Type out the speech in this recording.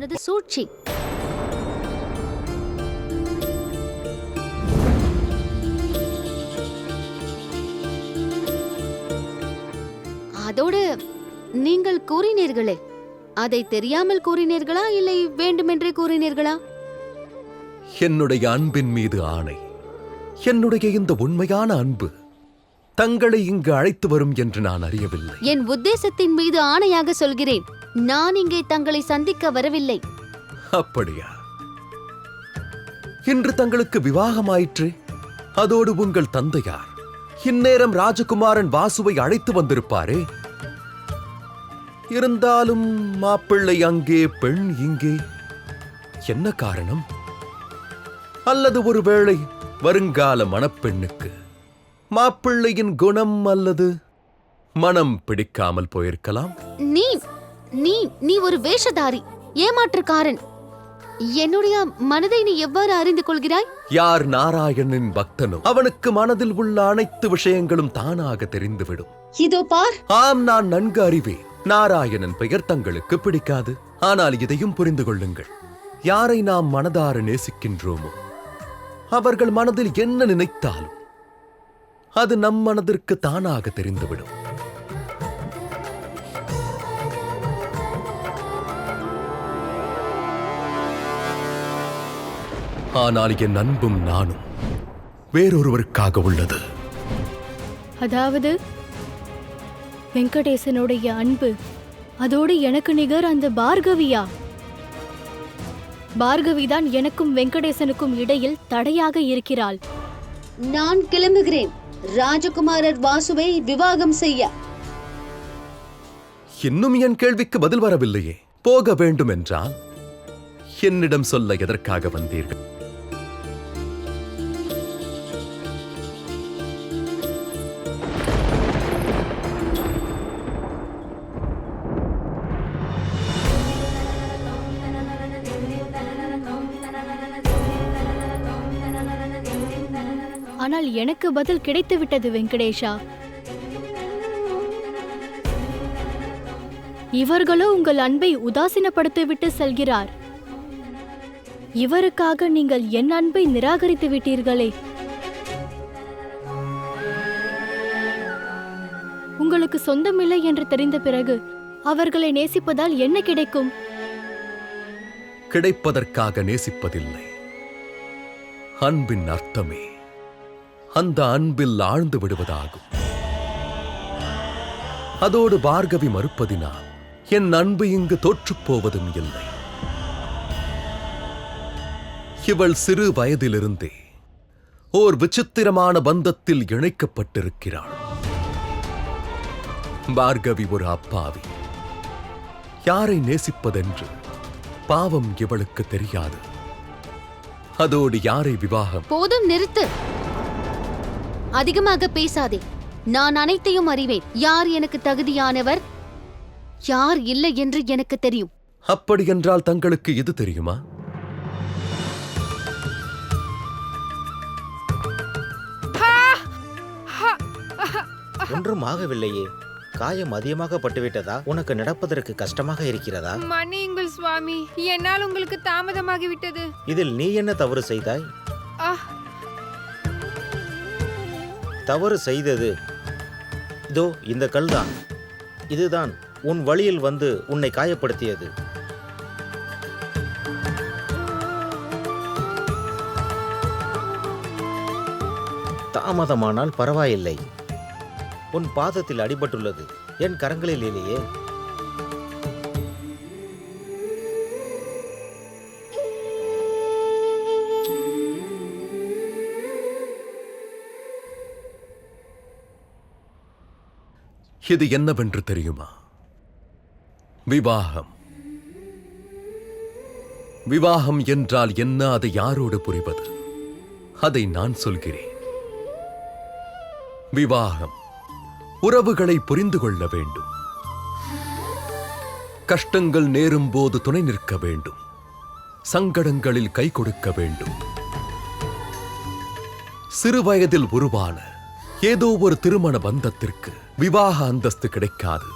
அவனது சூழ்ச்சி. அதோடு நீங்கள் கூறினீர்களே, அதை தெரியாமல் கூறினீர்களா இல்லை வேண்டுமென்றே கூறினீர்களா? என்னுடைய அன்பின் மீது ஆணை, என்னுடைய இந்த உண்மையான அன்பு தங்களை இங்கு அழைத்து வரும் என்று நான் அறியவில்லை. என் உத்தேசத்தின் மீது ஆணையாக சொல்கிறேன், நான் இங்கே தங்களை சந்திக்க வரவில்லை. அப்படியா? இன்று தங்களுக்கு விவாகமாயிற்று. அதோடு உங்கள் தந்தையார் இந்நேரம் ராஜகுமாரன் வாசுவை அழைத்து வந்திருப்பாரே. இருந்தாலும் மாப்பிள்ளை அங்கே, பெண் இங்கே. என்ன காரணம்? அல்லது ஒருவேளை வருங்கால மணப்பெண்ணுக்கு மாப்பிள்ளையின் குணம் அல்லது மனம் பிடிக்காமல் போயிருக்கலாம். நீ நீ நீ ஒரு வேஷதாரி, ஏமாற்றுக்காரன். என்னுடைய மனதை நீ எவ்வாறு அறிந்து கொள்கிறாய்? யார் நாராயணனின் பக்தனோ அவனுக்கு மனதில் உள்ள அனைத்து விஷயங்களும் தானாக தெரிந்துவிடும். இதோ பார். ஆம், நான் நன்கு அறிவேன். நாராயணன் பெயர் தங்களுக்கு பிடிக்காது. ஆனால் இதையும் புரிந்து கொள்ளுங்கள், யாரை நாம் மனதார நேசிக்கின்றோமோ அவர்கள் மனதில் என்ன நினைத்தாலும் அது நம் மனதிற்கு தானாக தெரிந்துவிடும். ஆனால் என் அன்பும் நானும் வேறொருவருக்காக உள்ளது. அதாவது வெங்கடேசனுடைய அன்பு, அதோடு எனக்கு நிகர் அந்த பார்கவியா? பார்கவிதான் எனக்கும் வெங்கடேசனுக்கும் இடையில் தடையாக இருக்கிறாள். நான் கிளம்புகிறேன் ராஜகுமாரர் வாசுவை விவாகம் செய்ய. இன்னும் என் கேள்விக்கு பதில் வரவில்லையே. போக வேண்டும் என்றால் என்னிடம் சொல்ல எதற்காக வந்தீர்கள்? ஆனால் எனக்கு பதில் கிடைத்து விட்டது வெங்கடேஷா. இவர்களோ உங்கள் அன்பை உதாசீனப்படுத்திவிட்டு செல்கிறார். இவருக்காக நீங்கள் என் அன்பை நிராகரித்து விட்டீர்களே. உங்களுக்கு சொந்தமில்லை என்று தெரிந்த பிறகு அவர்களை நேசிப்பதால் என்ன கிடைக்கும்? கிடைப்பதற்காக நேசிப்பதில்லை. அன்பின் அர்த்தமே அந்த அன்பில் ஆழ்ந்து விடுவதாகும். அதோடு பார்கவி மறுப்பதினால் என் அன்பு இங்கு தோற்றுப் போவதும் இல்லை. இவள் சிறு வயதிலிருந்தே ஓர் விசித்திரமான பந்தத்தில் இணைக்கப்பட்டிருக்கிறாள். பார்கவி ஒரு அப்பாவி. யாரை நேசிப்பதென்று பாவம் இவளுக்கு தெரியாது. அதோடு யாரை விவாகம்? போதும், நிறுத்து. அதிகமாக பேசாதே. நான் அனைத்தையும் அறிவேன். யார் எனக்கு தகுதியானவர், யார் இல்லை என்று எனக்கு தெரியும். அப்படி என்றால் தங்களுக்கு இது தெரியுமா? ஒன்றும் ஆகவில்லையே. காயம் அதிகமாக பட்டுவிட்டதா? உனக்கு நடப்பதற்கு கஷ்டமாக இருக்கிறதா? மன்னியுங்கள் சுவாமி, என்னால் உங்களுக்கு தாமதமாகிவிட்டது. இதில் நீ என்ன தவறு செய்தாய்? தவறு செய்தது இதோ இந்த கல்தான். இதுதான் உன் வழியில் வந்து உன்னை காயப்படுத்தியது. தாமதமானால் பரவாயில்லை. உன் பாதத்தில் அடிபட்டுள்ளது, என் கரங்களில் இல்லையே. இது என்னவென்று தெரியுமா? விவாகம். விவாகம் என்றால் என்ன? அதை யாரோடு புரிவது? அதை நான் சொல்கிறேன். விவாகம் உறவுகளை புரிந்து கொள்ள வேண்டும். கஷ்டங்கள் நேரும் போது துணை நிற்க வேண்டும். சங்கடங்களில் கை கொடுக்க வேண்டும். சிறுவயதில் உருவான ஏதோ ஒரு திருமண பந்தத்திற்கு விவாக அந்தஸ்து கிடைக்காது.